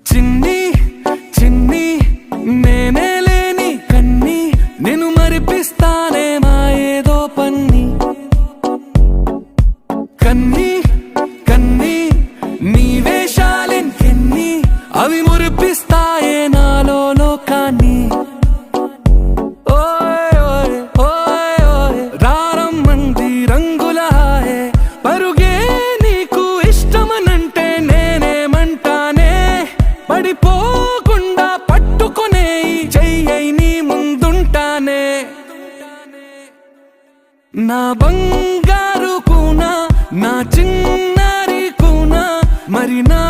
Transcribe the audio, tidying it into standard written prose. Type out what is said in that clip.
చిన్ని చిన్ని నేనే లేని కన్ని నేను మరిపిస్తానే మాయేదో పన్ని కన్ని కన్ని నీ వేషాలెన్ని అవి మురిపిస్తాయే నాలో లోకాన్ని రారమ్మంది రంగుల హాయే పరుగే నీకు ఇష్టమనంటే నేనేమంటానే పడిపోకుండా పట్టుకునే చెయ్యై నీ ముందుంటానే నా బంగారు కూనా నా చిన్నారి కూనా మరి నా